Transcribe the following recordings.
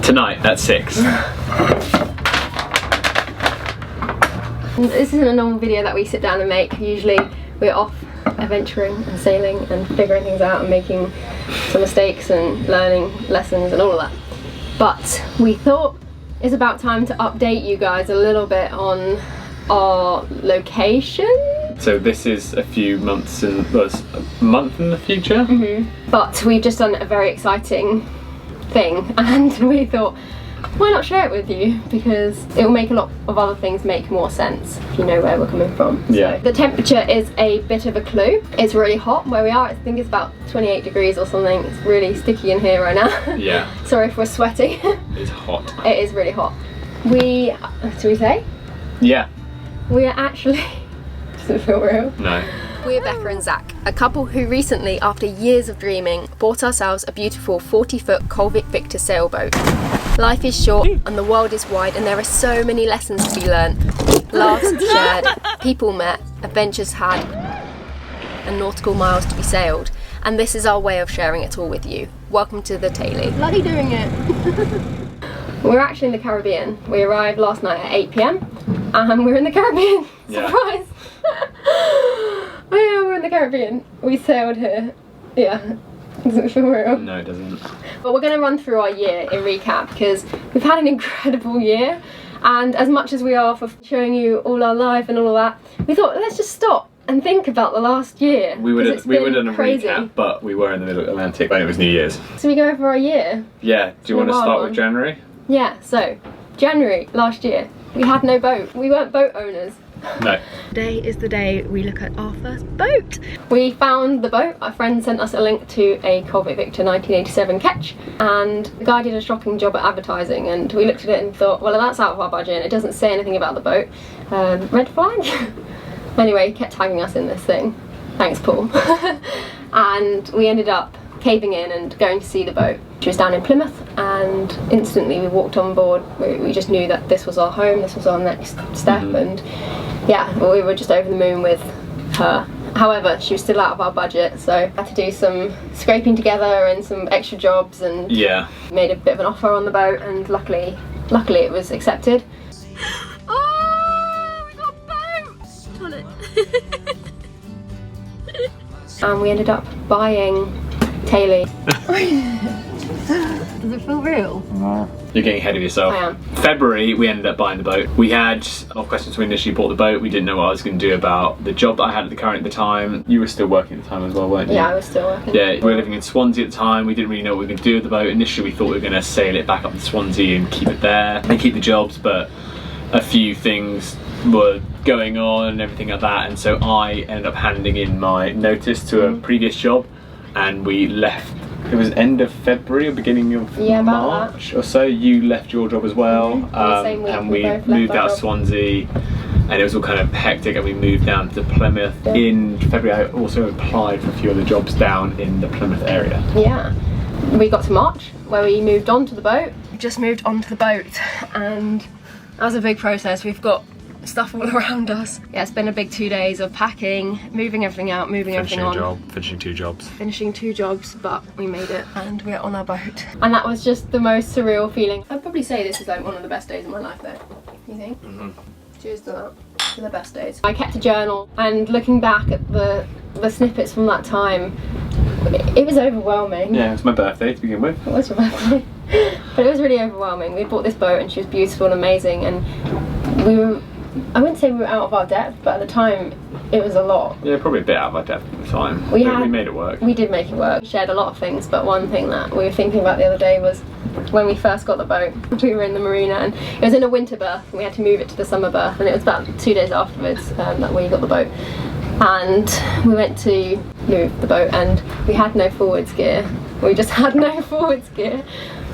Tonight at 6. This isn't a normal video that we sit down and make. Usually we're off adventuring and sailing and figuring things out and making some mistakes and learning lessons and all of that. But we thought it's about time to update you guys a little bit on our location. So this is a few months in, well, it's a month in the future. But we've just done a very exciting thing and we thought, why not share it with you, because it will make a lot of other things make more sense if you know where we're coming from. Yeah. So the temperature is a bit of a clue. It's really hot where we are. I think it's about 28 degrees or something. It's really sticky in here right now. Yeah. Sorry if we're sweating. It's hot. It is really hot. Should we say? Yeah. We are actually, doesn't feel real. No. We're Becka and Zach, a couple who recently, after years of dreaming, bought ourselves a beautiful 40-foot Colvic Victor sailboat. Life is short and the world is wide and there are so many lessons to be learned, laughs shared, people met, adventures had, and nautical miles to be sailed. And this is our way of sharing it all with you. Welcome to the Tay-Lee. Bloody doing it! We're actually in the Caribbean. We arrived last night at 8 PM and we're in the Caribbean. Yeah. Surprise! Oh yeah, we're in the Caribbean. We sailed here. Yeah. Doesn't feel real. No, it doesn't. But we're going to run through our year in recap because we've had an incredible year, and as much as we are for showing you all our life and all of that, we thought let's just stop and think about the last year. We would have done a crazy recap, but we were in the middle of the Atlantic when it was New Year's. So we go over our year? Yeah. Do you want to start with January? Yeah, so January last year, we had no boat. We weren't boat owners. No. Today is the day we look at our first boat. We found the boat. Our friend sent us a link to a Colvic Victor 1987 Ketch, and the guy did a shocking job at advertising, and we looked at it and thought, well, that's out of our budget and it doesn't say anything about the boat. Red flag? Anyway, he kept tagging us in this thing. Thanks, Paul. And we ended up caving in and going to see the boat. She was down in Plymouth, and instantly we walked on board. We just knew that this was our home, this was our next step, and yeah, we were just over the moon with her. However, she was still out of our budget, so I had to do some scraping together and some extra jobs, and yeah, made a bit of an offer on the boat, and luckily it was accepted. Oh, we got a boat! Toilet. And we ended up buying Tay-Lee. Does it feel real? No. You're getting ahead of yourself. I am. February, we ended up buying the boat. We had a lot of questions when we initially bought the boat. We didn't know what I was going to do about the job that I had at the current at the time. You were still working at the time as well, weren't you? Yeah, I was still working. Yeah, we were living in Swansea at the time. We didn't really know what we were going to do with the boat. Initially, we thought we were going to sail it back up to Swansea and keep it there and keep the jobs, but a few things were going on and everything like that, and so I ended up handing in my notice to a previous job, and we left. It was end of February or beginning of March or so. You left your job as well, Same week, and we moved out of Swansea, and it was all kind of hectic, and we moved down to Plymouth. Yeah. In February I also applied for a few other jobs down in the Plymouth area. Yeah. We got to March where we moved on to the boat. We just moved onto the boat, and that was a big process. We've got stuff all around us. Yeah, it's been a big 2 days of packing, moving everything out, moving everything on. Finishing 2 jobs. Finishing 2 jobs, but we made it and we're on our boat. And that was just the most surreal feeling. I'd probably say this is like one of the best days of my life though. You think? Cheers to that. To the best days. I kept a journal, and looking back at the snippets from that time, it was overwhelming. Yeah, it was my birthday to begin with. It was your birthday. But it was really overwhelming. We bought this boat and she was beautiful and amazing, and we were, I wouldn't say we were out of our depth, but at the time it was a lot. Yeah, probably a bit out of our depth at the time. We made it work. We did make it work. We shared a lot of things, but one thing that we were thinking about the other day was when we first got the boat. We were in the marina, and it was in a winter berth, and we had to move it to the summer berth, and it was about 2 days afterwards that we got the boat. And we went to move the boat, and we had no forwards gear. We just had no forwards gear.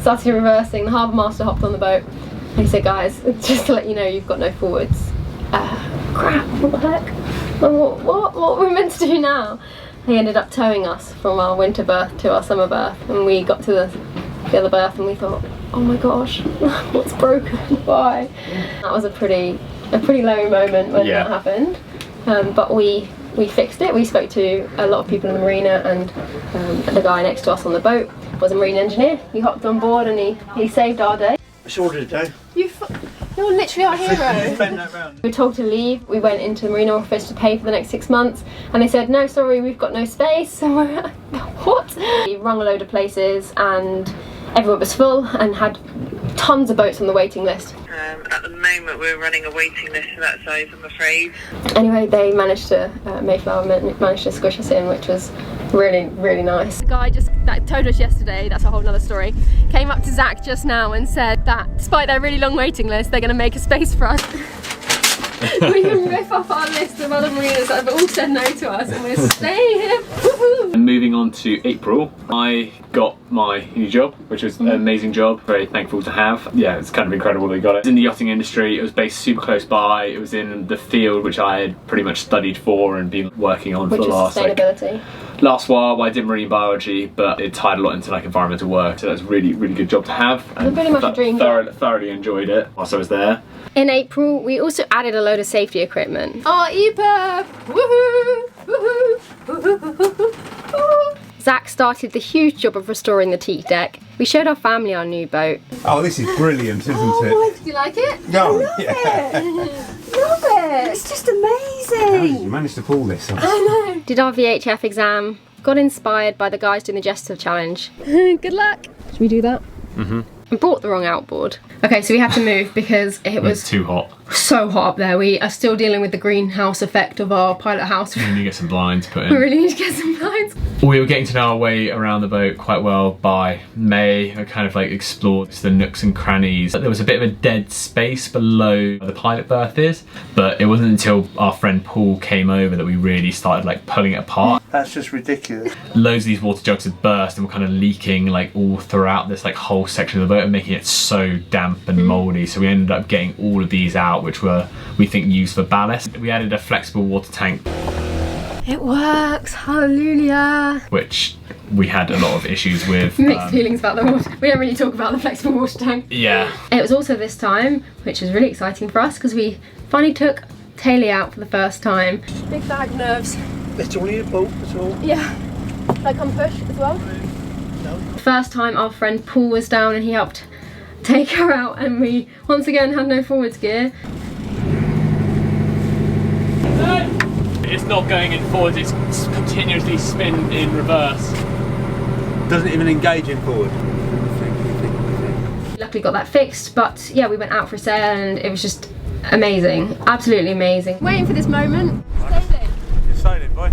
Started reversing. The harbour master hopped on the boat and he said, guys, just to let you know, you've got no forwards. Crap, what the heck? What were we meant to do now? He ended up towing us from our winter berth to our summer berth, and we got to the other berth and we thought, oh my gosh, what's broken? Why? That was a pretty low moment when that happened, but we fixed it. We spoke to a lot of people in the marina and the guy next to us on the boat. was a marine engineer. He hopped on board and he saved our day. It's ordered day. You're literally our hero. We were told to leave. We went into the marine office to pay for the next 6 months, and they said, no, sorry, we've got no space. So we're like, what? We rung a load of places and everyone was full and had tons of boats on the waiting list. At the moment we're running a waiting list for that size, I'm afraid. Anyway, they managed to, Mayflower managed to squish us in, which was really, really nice. The guy that told us yesterday, that's a whole nother story, came up to Zach just now and said that despite their really long waiting list, they're going to make a space for us. We can rip off our list of other marinas that have all said no to us and we're staying here. Woohoo! And moving on to April, I got my new job, which was an amazing job, very thankful to have. Yeah, it's kind of incredible that we got it. It was in the yachting industry, it was based super close by, it was in the field which I had pretty much studied for and been working on for the last last while. I did marine biology, but it tied a lot into like environmental work, so that's really, really good job to have. And pretty much a dream job. Thoroughly enjoyed it whilst I was there. In April, we also added a load of safety equipment. Our EPIRB! Woohoo! Woohoo! Woohoo! Zach started the huge job of restoring the teak deck. We showed our family our new boat. Oh, this is brilliant, isn't it? Do you like it? No. I love it! Love it! It's just amazing! You managed to pull this off. I know! Did our VHF exam, got inspired by the guys doing the Gesture Challenge. Good luck! Should we do that? Mm-hmm. I brought the wrong outboard. Okay, so we had to move because it was too hot. So hot up there. We are still dealing with the greenhouse effect of our pilot house. We need to get some blinds put in. We really need to get some blinds. We were getting to know our way around the boat quite well by May. I kind of like explored the nooks and crannies. There was a bit of a dead space below where the pilot berth is, but it wasn't until our friend Paul came over that we really started like pulling it apart. That's just ridiculous. Loads of these water jugs had burst and were kind of leaking like all throughout this like whole section of the boat and making it so damp and mouldy. So we ended up getting all of these out, which were, we think, used for ballast. We added a flexible water tank. It works, hallelujah. Which we had a lot of issues with. Mixed feelings about the water. We don't really talk about the flexible water tank. Yeah. It was also this time, which was really exciting for us, because we finally took Tay-Lee out for the first time. Big bag of nerves. It's only a boat, that's all. Yeah. Can I come push as well? No. First time our friend Paul was down and he helped take her out, and we once again had no forwards gear. It's not going in forwards, it's continuously spin in reverse. Doesn't even engage in forward. Luckily got that fixed, but yeah, we went out for a sail and it was just amazing, absolutely amazing. Waiting for this moment. Sailing. You're sailing, boy.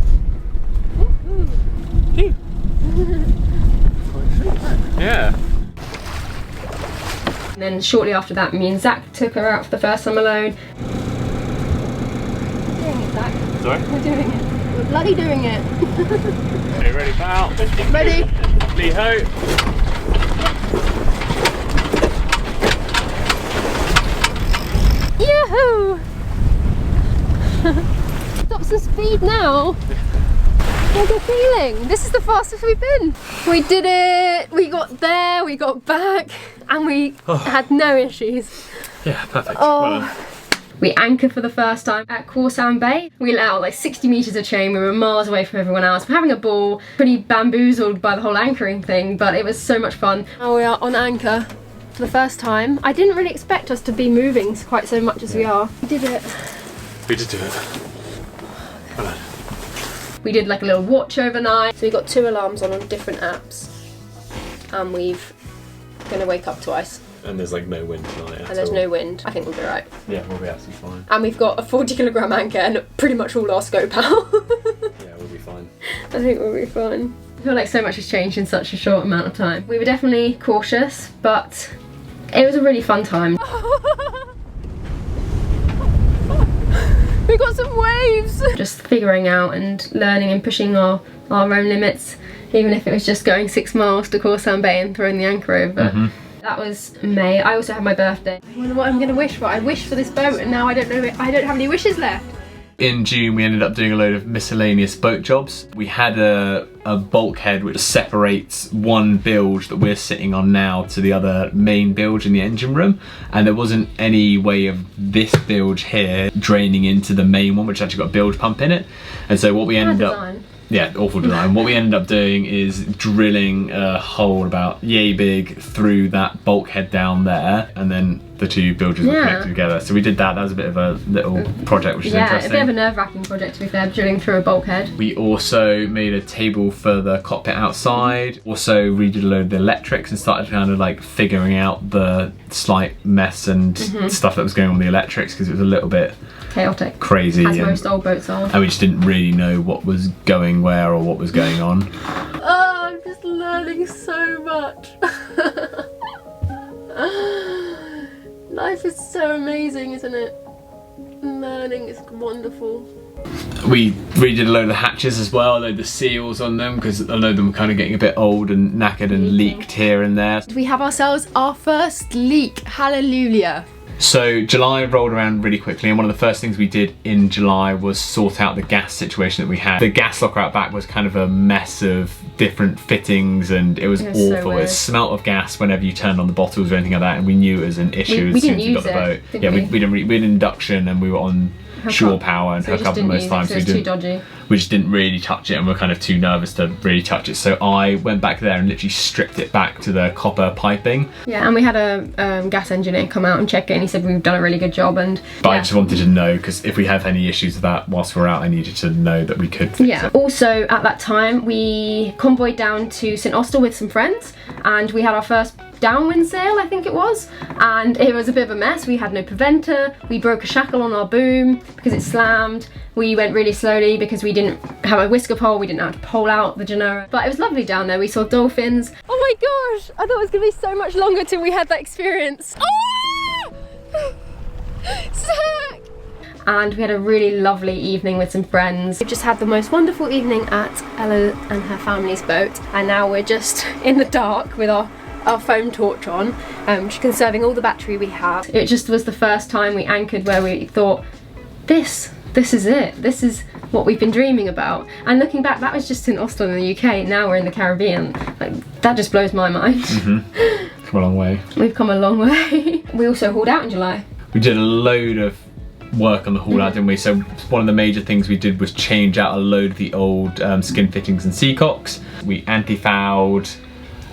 Yeah. And then shortly after that, me and Zach took her out for the first time alone. We're doing it, Zach. Sorry? We're doing it. We're bloody doing it. Okay, ready for out? Ready? Lee ho. Yahoo! Stop some speed now. How's the feeling? This is the fastest we've been. We did it. We got there, we got back, and we had no issues. Yeah, perfect. Oh. Well, we anchored for the first time at Corsound Bay. We let out like 60 metres of chain. We were miles away from everyone else. We're having a ball, pretty bamboozled by the whole anchoring thing, but it was so much fun. Now we are on anchor for the first time. I didn't really expect us to be moving quite so much as we are. We did it. we did do it. Well, we did like a little watch overnight. So we got 2 alarms on different apps, and we've gonna wake up twice. and there's like no wind tonight. And there's no wind. I think we'll be right. Yeah, we'll be absolutely fine. And we've got a 40kg anchor and pretty much all our scope out. Yeah, we'll be fine. I think we'll be fine. I feel like so much has changed in such a short amount of time. We were definitely cautious, but it was a really fun time. We got some waves! Just figuring out and learning and pushing our own limits, even if it was just going 6 miles to Corsound Bay and throwing the anchor over. That was May. I also had my birthday. I wonder what I'm going to wish for. I wished for this boat and now I don't know, I don't have any wishes left. In June we ended up doing a load of miscellaneous boat jobs. We had a bulkhead which separates one bilge that we're sitting on now to the other main bilge in the engine room, and there wasn't any way of this bilge here draining into the main one, which actually got a bilge pump in it. And so what we ended up... yeah, awful design. What we ended up doing is drilling a hole about yay big through that bulkhead down there, and then the two bilges were connected together. So we did that. That was a bit of a little project, which is interesting. Yeah, a bit of a nerve-wracking project to be fair, drilling through a bulkhead. We also made a table for the cockpit outside. Also redid a load of the electrics and started kind of like figuring out the slight mess and stuff that was going on with the electrics, because it was a little bit chaotic, crazy, as most old boats are. And we just didn't really know what was going where or what was going on. Oh, I'm just learning so much. Life is so amazing, isn't it? Learning is wonderful. We redid a load of the hatches as well, a load of the seals on them, because a load of them were kind of getting a bit old and knackered and leaked here and there. We have ourselves our first leak, hallelujah. So July rolled around really quickly, and one of the first things we did in July was sort out the gas situation that we had. The gas locker out back was kind of a mess of different fittings, and it was awful. It smelt of gas whenever you turned on the bottles or anything like that, and we knew it was an issue as soon as we got the boat. Yeah, we had induction, and we were on shore power and hook up at most times. So it was too dodgy. We just didn't really touch it, and we're kind of too nervous to really touch it. So I went back there and literally stripped it back to the copper piping. Yeah, and we had a gas engineer come out and check it, and he said we've done a really good job. But I just wanted to know, because if we have any issues with that whilst we're out, I needed to know that we could fix it. Also at that time we convoyed down to St Austell with some friends, and we had our first downwind sail, I think it was, and it was a bit of a mess. We had no preventer, we broke a shackle on our boom because it slammed, we went really slowly because we didn't have a whisker pole, we didn't know how to pole out the Genoa, but it was lovely down there. We saw dolphins. Oh my gosh, I thought it was going to be so much longer till we had that experience. Oh! Zach! And we had a really lovely evening with some friends. We've just had the most wonderful evening at Ella and her family's boat, and now we're just in the dark with our foam torch on, just conserving all the battery we have. It just was the first time we anchored where we thought, this is it. This is what we've been dreaming about. And looking back, that was just in Austell in the UK. Now we're in the Caribbean. Like, that just blows my mind. Come a long way. We've come a long way. We also hauled out in July. We did a load of work on the haul out, didn't we? So one of the major things we did was change out a load of the old skin fittings and seacocks. We anti-fouled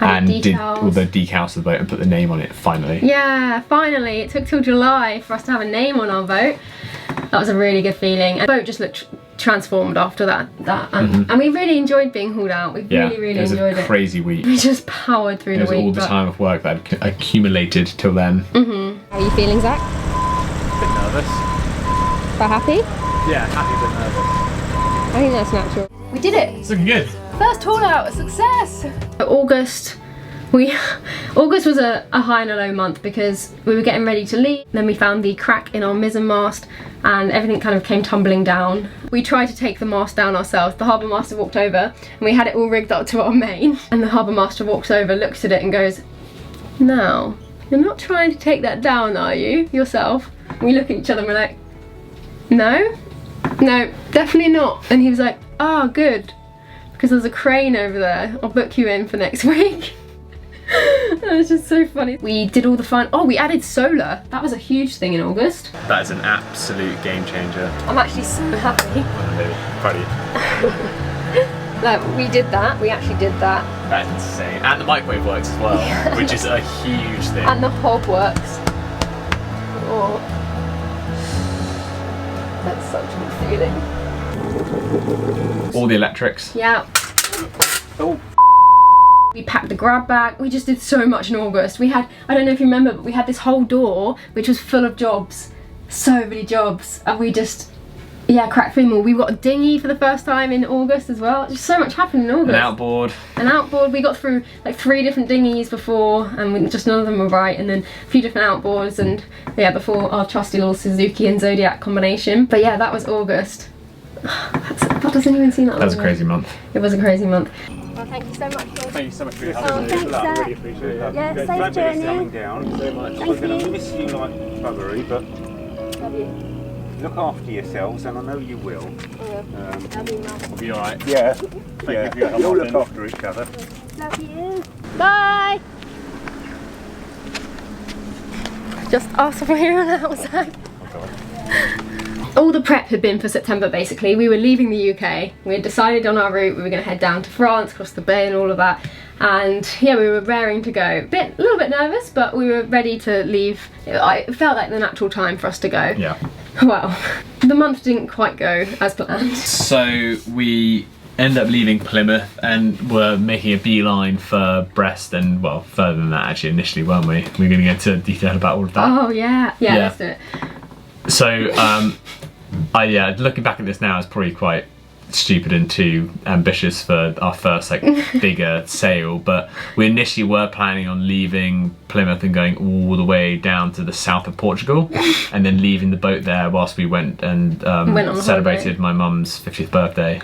and did all the decals of the boat and put the name on it finally. Yeah, finally. It took till July for us to have a name on our boat. That was a really good feeling. The boat just looked transformed after that. And we really enjoyed being hauled out. We really enjoyed it. It was a crazy week. We just powered through the week. It was all the time of work that had accumulated till then. How are you feeling, Zach? A bit nervous. Quite happy? Yeah, happy but nervous. I think that's natural. We did it! It's looking good. First haul out, a success! August was a high and a low month because we were getting ready to leave. Then we found the crack in our mizzen mast and everything kind of came tumbling down. We tried to take the mast down ourselves. The harbour master walked over and we had it all rigged up to our main. And the harbour master walks over, looks at it and goes, "Now, you're not trying to take that down, are you, yourself?" And we look at each other and we're like, no, definitely not. And he was like, "Oh, good, because there's a crane over there. I'll book you in for next week." That was just so funny. We did all the fun. Oh, we added solar. That was a huge thing in August. That is an absolute game changer. I'm actually so happy. Proud of you. Like, we did that. We actually did that. That's insane. And the microwave works as well, which is a huge thing. And the hob works. Oh, that's such a good feeling. All the electrics. Yeah. Oh. We packed the grab bag. We just did so much in August. We had, I don't know if you remember, but we had this whole door which was full of jobs. So many jobs. And we just, cracked through them all. We got a dinghy for the first time in August as well. Just so much happened in August. An outboard. An outboard. We got through like 3 different dinghies before and just none of them were right. And then a few different outboards and before our trusty little Suzuki and Zodiac combination. But yeah, that was August. That doesn't even seem that long. That was a crazy month. It was a crazy month. Well, thank you so much. Thank you so much for your help. help. Thanks, Zach. Really appreciate that. Yeah, safe journey. Coming down so much. We're going to miss you like buggery, but Love you. Look after yourselves, and I know you will. Love you, Mum. We'll be alright. Yeah. Thank you for your help. You'll look after each other. Love you. Bye. Just ask for here now, Zach. Oh God. all the prep had been for September basically. We were leaving the UK. We had decided on our route. We were going to head down to France, cross the bay and all of that. And yeah, we were raring to go. A little bit nervous, but we were ready to leave. It felt like the natural time for us to go. Yeah. Well, the month didn't quite go as planned. So we ended up leaving Plymouth and were making a beeline for Brest, and well, further than that actually initially, weren't we? We were going to get into detail about all of that. Oh yeah, let's do it. So, yeah, looking back at this now, it's probably quite stupid and too ambitious for our first like bigger sail, but we initially were planning on leaving Plymouth and going all the way down to the south of Portugal and then leaving the boat there whilst we went and celebrated my mum's 50th birthday.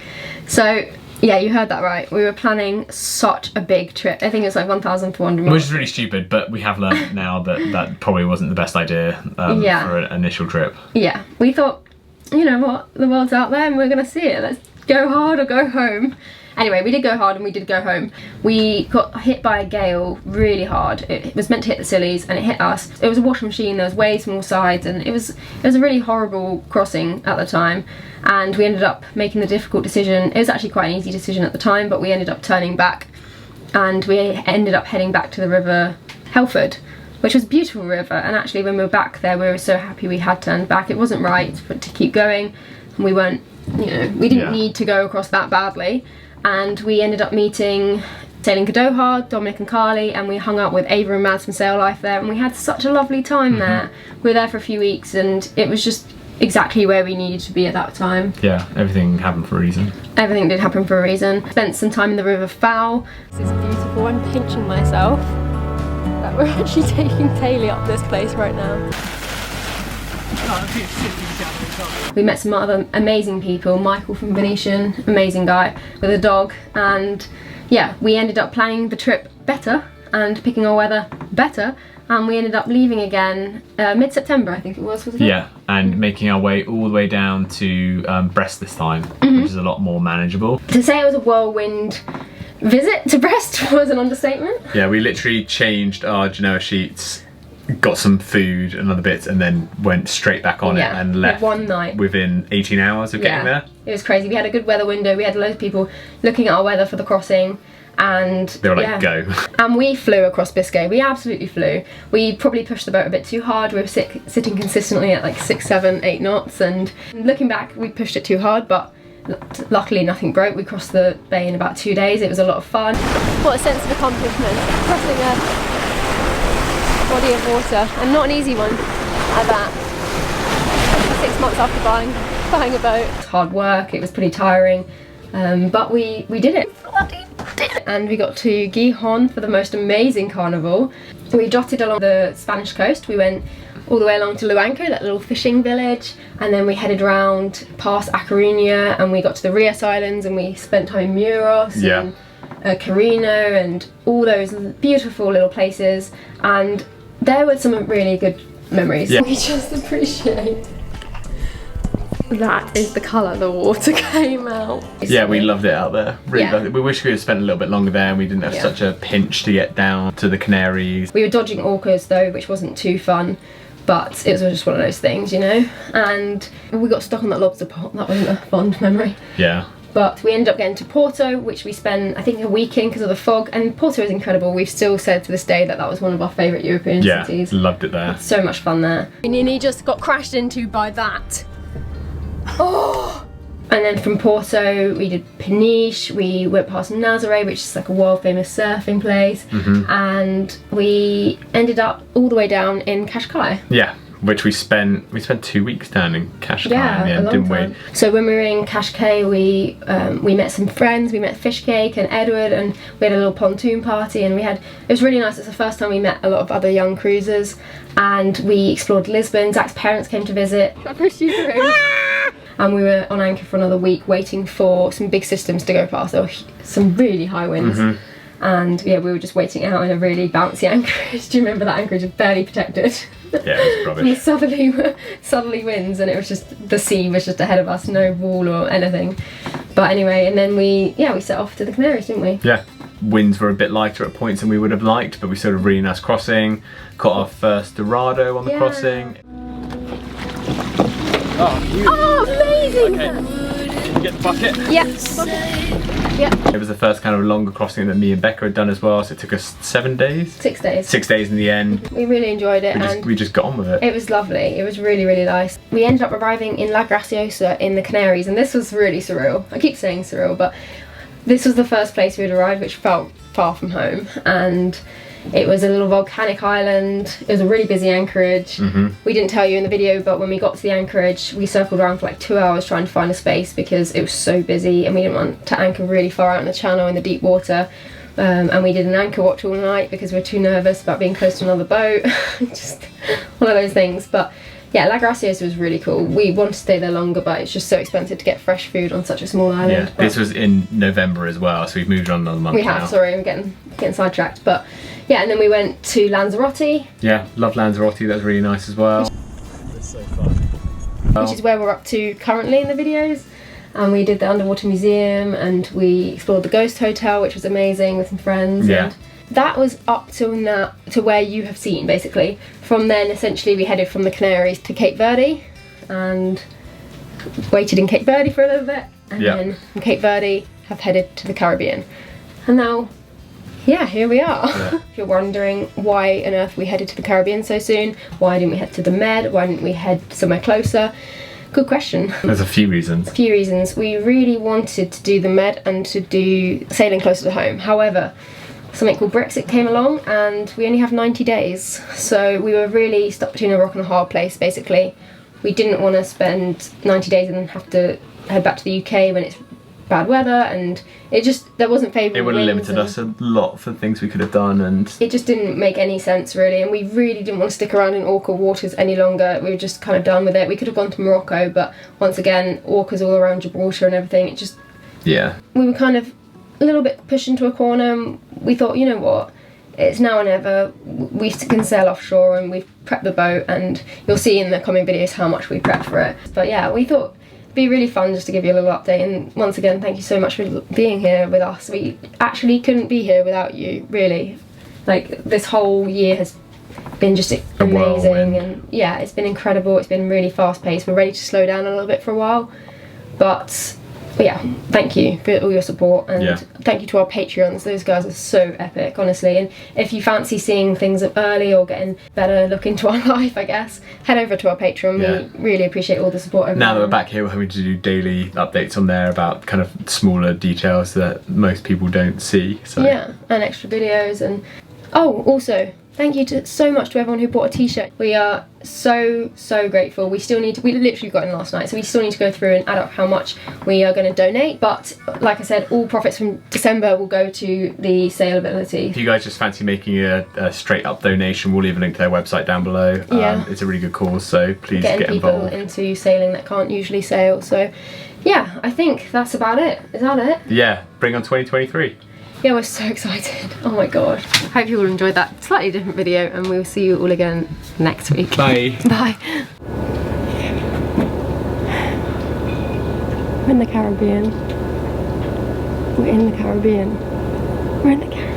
So yeah, you heard that right. We were planning such a big trip. I think it's like 1,400 miles. Which is really stupid, but we have learned now that that probably wasn't the best idea for an initial trip. Yeah, we thought, you know what, the world's out there and we're going to see it. Let's go hard or go home. Anyway, we did go hard and we did go home. We got hit by a gale really hard. It was meant to hit the Scillies and it hit us. It was a washing machine, there was waves from all sides, and it was a really horrible crossing at the time. And we ended up making the difficult decision. It was actually quite an easy decision at the time, but we ended up turning back and we ended up heading back to the river Helford, which was a beautiful river. And actually when we were back there, we were so happy we had turned back. It wasn't right to keep going, and we weren't, you know, we didn't need to go across that badly. And we ended up meeting Sailing Cadoha, Dominic and Carly, and we hung out with Ava and Mads from Sail Life there, and we had such a lovely time there. We were there for a few weeks and it was just exactly where we needed to be at that time. Yeah, everything happened for a reason. Everything did happen for a reason. Spent some time in the River Fowl. This is beautiful. I'm pinching myself that we're actually taking Tay-Lee up this place right now. We met some other amazing people. Michael from Venetian, amazing guy with a dog, and yeah, we ended up planning the trip better and picking our weather better, and we ended up leaving again mid-September, I think it was, wasn't it? Yeah, and making our way all the way down to Brest this time, which is a lot more manageable. To say it was a whirlwind visit to Brest was an understatement. Yeah, we literally changed our Genoa sheets, got some food and other bits, and then went straight back on it and left one night within 18 hours of getting there. It was crazy. We had a good weather window. We had loads of people looking at our weather for the crossing, and they were like, go. And we flew across Biscay. We absolutely flew. We probably pushed the boat a bit too hard. We were sitting consistently at like 6, 7, 8 knots, and looking back, we pushed it too hard, but luckily nothing broke. We crossed the bay in about 2 days. It was a lot of fun. What a sense of accomplishment, crossing a body of water, and not an easy one at that. 6 months after buying a boat. It was hard work, it was pretty tiring, but we did it. And we got to Skeg-Hung for the most amazing carnival. We jotted along the Spanish coast. We went all the way along to Luanco, that little fishing village, and then we headed around past A Coruña and we got to the Rias Islands, and we spent time in Muros and Carino and all those beautiful little places, and there were some really good memories. We just appreciate that is the colour the water came out. Yeah, we loved it out there. Really loved it. We wish we had spent a little bit longer there and we didn't have such a pinch to get down to the Canaries. We were dodging orcas though, which wasn't too fun, but it was just one of those things, you know. And we got stuck on that lobster pot. That wasn't a fond memory. Yeah. But we ended up getting to Porto, which we spent, I think, a week in because of the fog. And Porto is incredible. We've still said to this day that that was one of our favourite European cities. Yeah, loved it there. It's so much fun there. We nearly just got crashed into by that. Oh! And then from Porto, we did Peniche, we went past Nazaré, which is like a world famous surfing place. And we ended up all the way down in Cascais. Yeah. Which we spent 2 weeks down in Cascais, didn't we? So when we were in Cascais, we met some friends. We met Fishcake and Edward, and we had a little pontoon party, and it was really nice. It's the first time we met a lot of other young cruisers, and we explored Lisbon. Zach's parents came to visit. And we were on anchor for another week, waiting for some big systems to go past. There were some really high winds. And yeah, we were just waiting out in a really bouncy anchorage. Do you remember that anchorage was barely protected? Yeah, it was rubbish. And southerly winds, and it was just, the sea was just ahead of us, no wall or anything. But anyway, and then we set off to the Canaries, didn't we? Yeah. Winds were a bit lighter at points than we would have liked, but we saw a really nice crossing. Caught our first Dorado on the crossing. Oh, amazing! Okay. Can you get the bucket? Yes. Yeah. It was the first kind of longer crossing that me and Becca had done as well, so it took us 7 days. 6 days. 6 days in the end. We really enjoyed it. We just got on with it. It was lovely. It was really, really nice. We ended up arriving in La Graciosa in the Canaries, and this was really surreal. I keep saying surreal, but this was the first place we had arrived, which felt far from home. And it was a little volcanic island. It was a really busy anchorage. We didn't tell you in the video, but when we got to the anchorage, we circled around for like 2 hours trying to find a space because it was so busy, and we didn't want to anchor really far out in the channel in the deep water. And we did an anchor watch all night because we were too nervous about being close to another boat. Just one of those things. But yeah, La Graciosa was really cool. We wanted to stay there longer, but it's just so expensive to get fresh food on such a small island. Yeah, this was in November as well, so we've moved on another month. We have, sorry, I'm getting sidetracked. But yeah, and then we went to Lanzarote. Yeah, love Lanzarote, that was really nice as well. It's so fun. Which is where we're up to currently in the videos. And we did the underwater museum, and we explored the ghost hotel, which was amazing with some friends. Yeah. And that was up till now, to where you have seen, basically. From then, essentially, we headed from the Canaries to Cape Verde, and waited in Cape Verde for a little bit, and then from Cape Verde have headed to the Caribbean. And now, yeah, here we are. Yeah. If you're wondering why on earth we headed to the Caribbean so soon, why didn't we head to the Med, why didn't we head somewhere closer? Good question. There's a few reasons. A few reasons. We really wanted to do the Med and to do sailing closer to home. However, something called Brexit came along, and we only have 90 days. So we were really stuck between a rock and a hard place, basically. We didn't want to spend 90 days and then have to head back to the UK when it's bad weather, and it just, there wasn't favourable. It would have limited us a lot for things we could have done, and it just didn't make any sense really, and we really didn't want to stick around in orca waters any longer. We were just kind of done with it. We could have gone to Morocco, but once again, orcas all around Gibraltar and everything, it just, yeah, we were kind of a little bit pushed into a corner, and we thought, you know what, it's now or never. We can sail offshore, and we've prepped the boat, and you'll see in the coming videos how much we prepped for it. But yeah, we thought it'd be really fun just to give you a little update, and once again, thank you so much for being here with us. We actually couldn't be here without you, really. Like, this whole year has been just amazing, and yeah, it's been incredible. It's been really fast paced. We're ready to slow down a little bit for a while, but yeah, thank you for all your support, and thank you to our Patreons. Those guys are so epic, honestly. And if you fancy seeing things early or getting better look into our life, I guess, head over to our Patreon. We really appreciate all the support over now there. that we're back here, we're having to do daily updates on there about kind of smaller details that most people don't see. So yeah, and extra videos. And oh, also, thank you so much to everyone who bought a t-shirt. We are so grateful. We still need to, we literally got in last night, so we still need to go through and add up how much we are going to donate. But like I said, all profits from December will go to the saleability. If you guys just fancy making a straight up donation, we'll leave a link to their website down below. It's a really good cause, so please get involved. Getting people into sailing that can't usually sail. So yeah, I think that's about it. Is that it? Yeah, bring on 2023. Yeah, we're so excited. Oh my god. Hope you all enjoyed that slightly different video, and we'll see you all again next week. Bye. Bye. We're in the Caribbean. We're in the Caribbean. We're in the Caribbean.